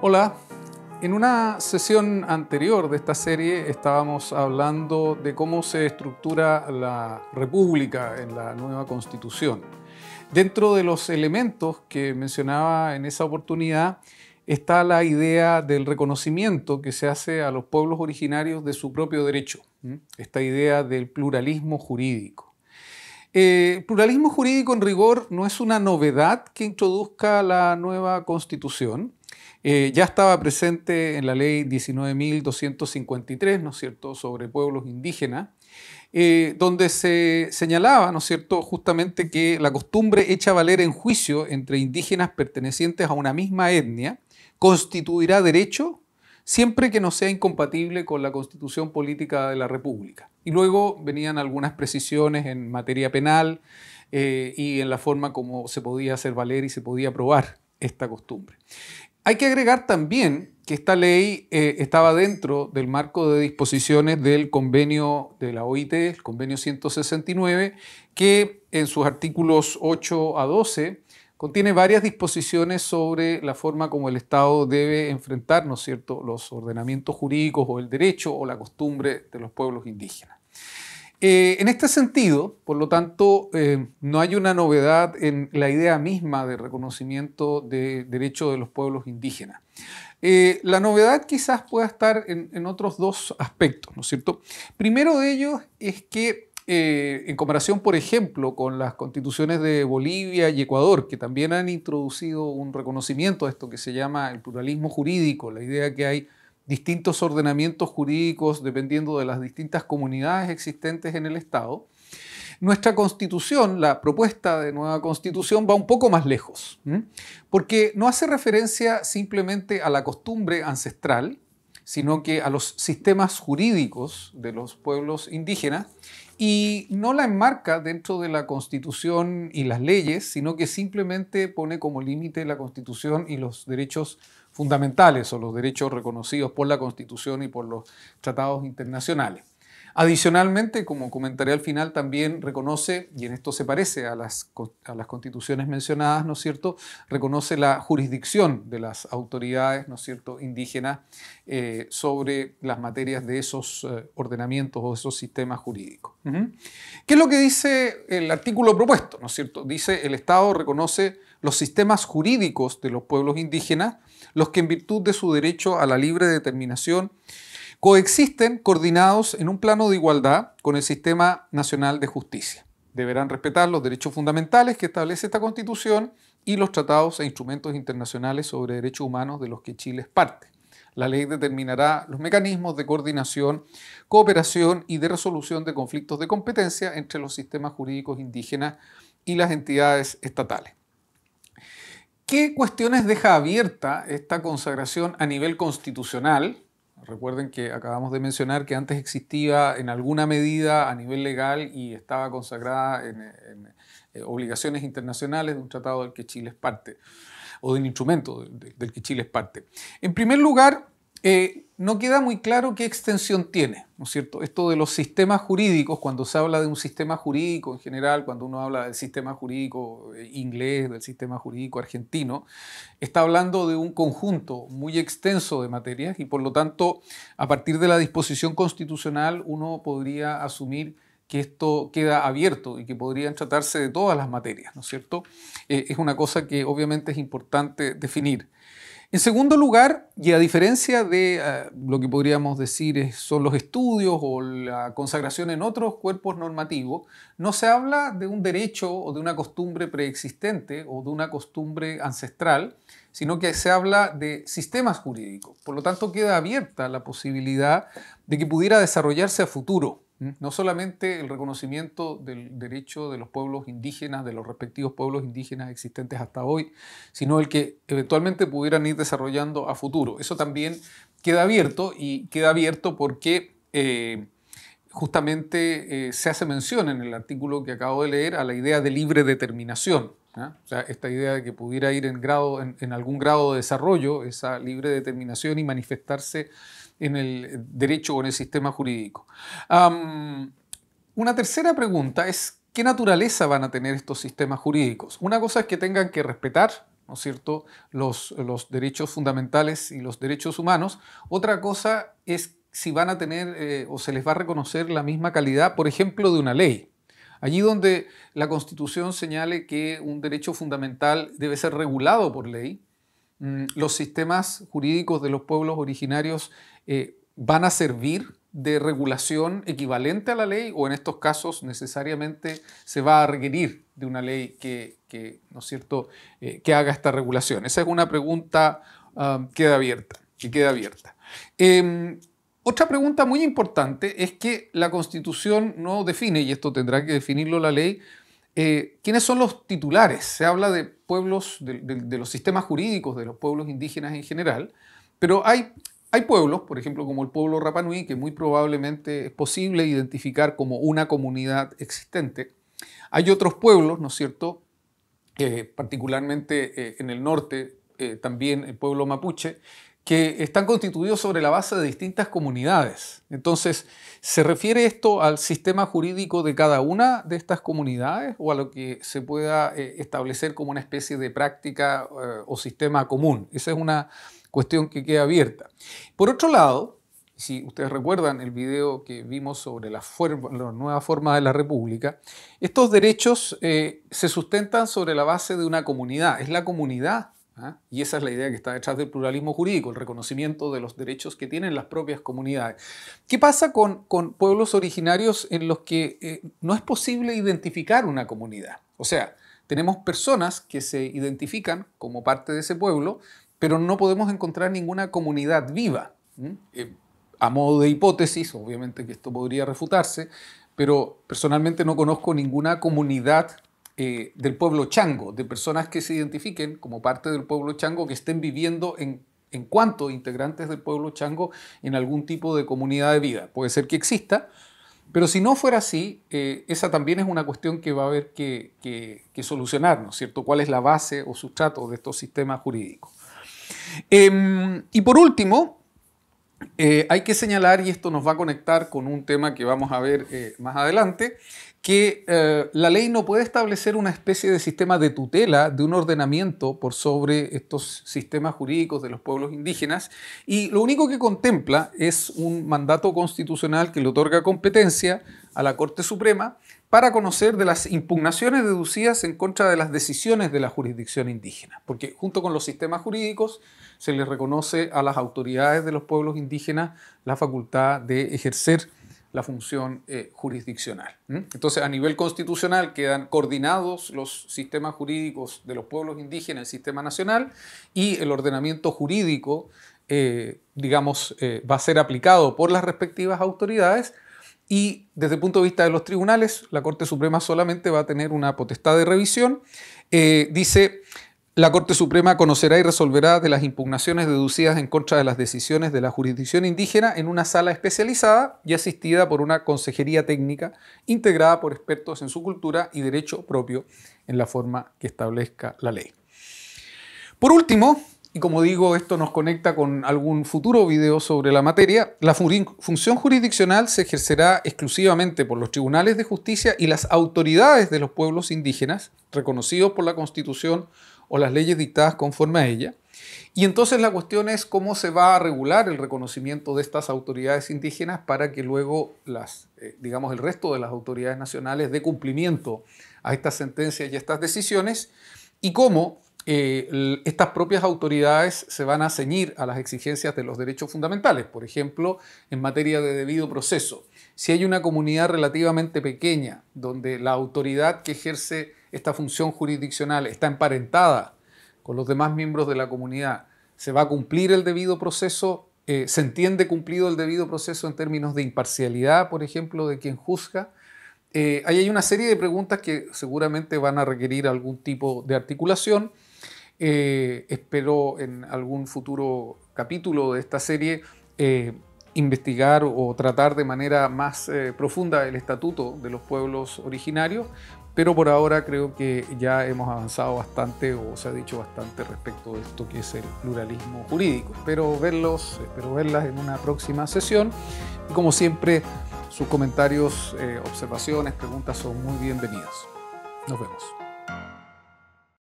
Hola, en una sesión anterior de esta serie estábamos hablando de cómo se estructura la República en la nueva Constitución. Dentro de los elementos que mencionaba en esa oportunidad está la idea del reconocimiento que se hace a los pueblos originarios de su propio derecho, esta idea del pluralismo jurídico. El pluralismo jurídico en rigor no es una novedad que introduzca la nueva Constitución. Ya estaba presente en la ley 19.253, ¿no es cierto?, sobre pueblos indígenas, donde se señalaba, ¿no es cierto?, justamente que la costumbre hecha valer en juicio entre indígenas pertenecientes a una misma etnia constituirá derecho siempre que no sea incompatible con la Constitución Política de la República. Y luego venían algunas precisiones en materia penal y en la forma como se podía hacer valer y se podía probar esta costumbre. Hay que agregar también que esta ley estaba dentro del marco de disposiciones del convenio de la OIT, el convenio 169, que en sus artículos 8 a 12 contiene varias disposiciones sobre la forma como el Estado debe enfrentar, ¿no es cierto?, los ordenamientos jurídicos o el derecho o la costumbre de los pueblos indígenas. En este sentido, por lo tanto, no hay una novedad en la idea misma de reconocimiento de derechos de los pueblos indígenas. La novedad quizás pueda estar en otros dos aspectos, ¿no es cierto? Primero de ellos es que en comparación, por ejemplo, con las constituciones de Bolivia y Ecuador, que también han introducido un reconocimiento de esto que se llama el pluralismo jurídico, la idea que hay distintos ordenamientos jurídicos dependiendo de las distintas comunidades existentes en el Estado, nuestra Constitución, la propuesta de nueva Constitución, va un poco más lejos, porque no hace referencia simplemente a la costumbre ancestral, sino que a los sistemas jurídicos de los pueblos indígenas, y no la enmarca dentro de la Constitución y las leyes, sino que simplemente pone como límite la Constitución y los derechos fundamentales o los derechos reconocidos por la Constitución y por los tratados internacionales. Adicionalmente, como comentaré al final, también reconoce, y en esto se parece a las constituciones mencionadas, ¿no es cierto?, reconoce la jurisdicción de las autoridades, ¿no es cierto?, indígenas sobre las materias de esos ordenamientos o esos sistemas jurídicos. ¿Qué es lo que dice el artículo propuesto?, ¿no es cierto? Dice: el Estado reconoce los sistemas jurídicos de los pueblos indígenas, los que en virtud de su derecho a la libre determinación coexisten coordinados en un plano de igualdad con el Sistema Nacional de Justicia. Deberán respetar los derechos fundamentales que establece esta Constitución y los tratados e instrumentos internacionales sobre derechos humanos de los que Chile es parte. La ley determinará los mecanismos de coordinación, cooperación y de resolución de conflictos de competencia entre los sistemas jurídicos indígenas y las entidades estatales. ¿Qué cuestiones deja abierta esta consagración a nivel constitucional? Recuerden que acabamos de mencionar que antes existía en alguna medida a nivel legal y estaba consagrada en obligaciones internacionales de un tratado del que Chile es parte, o de un instrumento del que Chile es parte. En primer lugar, no queda muy claro qué extensión tiene, ¿no es cierto? Esto de los sistemas jurídicos, cuando se habla de un sistema jurídico en general, cuando uno habla del sistema jurídico inglés, del sistema jurídico argentino, está hablando de un conjunto muy extenso de materias y por lo tanto, a partir de la disposición constitucional, uno podría asumir que esto queda abierto y que podrían tratarse de todas las materias, ¿no es cierto? Es una cosa que obviamente es importante definir. En segundo lugar, y a diferencia de lo que podríamos decir son los estudios o la consagración en otros cuerpos normativos, no se habla de un derecho o de una costumbre preexistente o de una costumbre ancestral, sino que se habla de sistemas jurídicos. Por lo tanto, queda abierta la posibilidad de que pudiera desarrollarse a futuro. No solamente el reconocimiento del derecho de los pueblos indígenas, de los respectivos pueblos indígenas existentes hasta hoy, sino el que eventualmente pudieran ir desarrollando a futuro. Eso también queda abierto y queda abierto porque justamente se hace mención en el artículo que acabo de leer a la idea de libre determinación. O sea, esta idea de que pudiera ir en algún grado de desarrollo esa libre determinación y manifestarse en el derecho o en el sistema jurídico. Una tercera pregunta es: ¿qué naturaleza van a tener estos sistemas jurídicos? Una cosa es que tengan que respetar ¿no es cierto?, los derechos fundamentales y los derechos humanos. Otra cosa es si van a tener o se les va a reconocer la misma calidad, por ejemplo, de una ley. Allí donde la Constitución señale que un derecho fundamental debe ser regulado por ley, los sistemas jurídicos de los pueblos originarios van a servir de regulación equivalente a la ley, o en estos casos necesariamente se va a requerir de una ley que ¿no es cierto?, que haga esta regulación. Esa es una pregunta que queda abierta. Otra pregunta muy importante es que la Constitución no define, y esto tendrá que definirlo la ley, ¿quiénes son los titulares? Se habla de pueblos, de los sistemas jurídicos de los pueblos indígenas en general, pero hay pueblos, por ejemplo, como el pueblo Rapa Nui, que muy probablemente es posible identificar como una comunidad existente. Hay otros pueblos, ¿no es cierto?, particularmente en el norte, también el pueblo mapuche, que están constituidos sobre la base de distintas comunidades. Entonces, ¿se refiere esto al sistema jurídico de cada una de estas comunidades o a lo que se pueda establecer como una especie de práctica o sistema común? Esa es una cuestión que queda abierta. Por otro lado, si ustedes recuerdan el video que vimos sobre la nueva forma de la República, estos derechos se sustentan sobre la base de una comunidad. Es la comunidad, y esa es la idea que está detrás del pluralismo jurídico, el reconocimiento de los derechos que tienen las propias comunidades. ¿Qué pasa con pueblos originarios en los que no es posible identificar una comunidad? O sea, tenemos personas que se identifican como parte de ese pueblo, pero no podemos encontrar ninguna comunidad viva. A modo de hipótesis, obviamente que esto podría refutarse, pero personalmente no conozco ninguna comunidad del pueblo chango, de personas que se identifiquen como parte del pueblo chango, que estén viviendo en cuanto integrantes del pueblo chango en algún tipo de comunidad de vida. Puede ser que exista, pero si no fuera así, esa también es una cuestión que va a haber que solucionar, ¿no es cierto? ¿Cuál es la base o sustrato de estos sistemas jurídicos? Y por último, hay que señalar, y esto nos va a conectar con un tema que vamos a ver más adelante, que la ley no puede establecer una especie de sistema de tutela, de un ordenamiento por sobre estos sistemas jurídicos de los pueblos indígenas, y lo único que contempla es un mandato constitucional que le otorga competencia a la Corte Suprema para conocer de las impugnaciones deducidas en contra de las decisiones de la jurisdicción indígena, porque junto con los sistemas jurídicos se les reconoce a las autoridades de los pueblos indígenas la facultad de ejercer la función jurisdiccional. Entonces, a nivel constitucional quedan coordinados los sistemas jurídicos de los pueblos indígenas, el sistema nacional, y el ordenamiento jurídico, va a ser aplicado por las respectivas autoridades, y desde el punto de vista de los tribunales, la Corte Suprema solamente va a tener una potestad de revisión. Dice: la Corte Suprema conocerá y resolverá de las impugnaciones deducidas en contra de las decisiones de la jurisdicción indígena en una sala especializada y asistida por una consejería técnica integrada por expertos en su cultura y derecho propio en la forma que establezca la ley. Por último, y como digo, esto nos conecta con algún futuro video sobre la materia, la función jurisdiccional se ejercerá exclusivamente por los tribunales de justicia y las autoridades de los pueblos indígenas, reconocidos por la Constitución o las leyes dictadas conforme a ella. Y entonces la cuestión es cómo se va a regular el reconocimiento de estas autoridades indígenas para que luego el resto de las autoridades nacionales dé cumplimiento a estas sentencias y a estas decisiones, y cómo estas propias autoridades se van a ceñir a las exigencias de los derechos fundamentales. Por ejemplo, en materia de debido proceso. Si hay una comunidad relativamente pequeña donde la autoridad que ejerce esta función jurisdiccional está emparentada con los demás miembros de la comunidad, ¿se va a cumplir el debido proceso? ¿Se entiende cumplido el debido proceso en términos de imparcialidad, por ejemplo, de quien juzga? Ahí hay una serie de preguntas que seguramente van a requerir algún tipo de articulación. Espero en algún futuro capítulo de esta serie investigar o tratar de manera más profunda el estatuto de los pueblos originarios, pero por ahora creo que ya hemos avanzado bastante, o se ha dicho bastante respecto de esto que es el pluralismo jurídico. Espero verlas en una próxima sesión, y como siempre, sus comentarios, observaciones, preguntas son muy bienvenidos. Nos vemos.